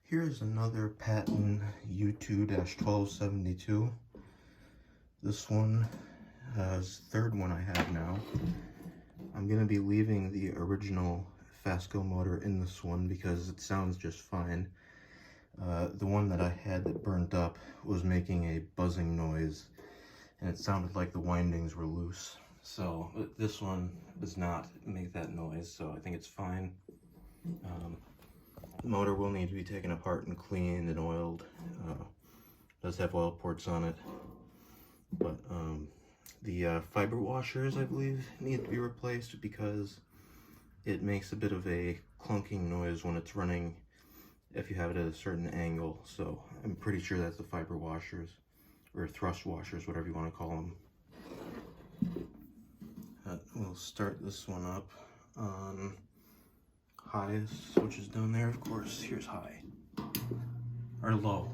Here's another Patton U2-1272. This one is the third one I have now. I'm going to be leaving the original Fasco motor in this one because it sounds just fine. The one that I had that burnt up was making a buzzing noise, and it sounded like the windings were loose. So this one does not make that noise, so I think it's fine. The motor will need to be taken apart and cleaned and oiled. It does have oil ports on it, but the fiber washers, I believe, need to be replaced because it makes a bit of a clunking noise when it's running if you have it at a certain angle. So I'm pretty sure that's the fiber washers, or thrust washers, whatever you want to call them. We'll start this one up on high, which is down there, of course. Here's high, or low.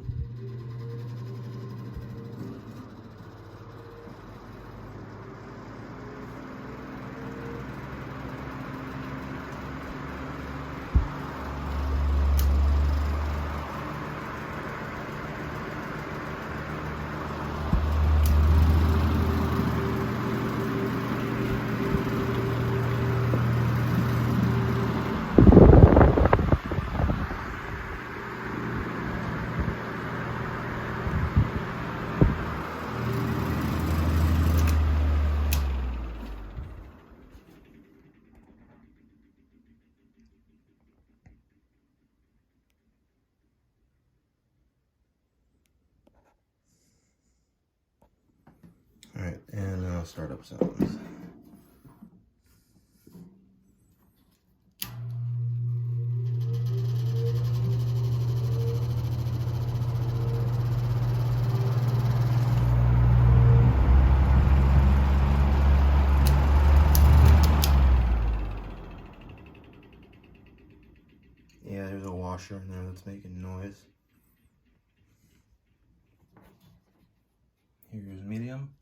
Alright, and now startup sounds. Yeah, there's a washer in there that's making noise. Here's medium.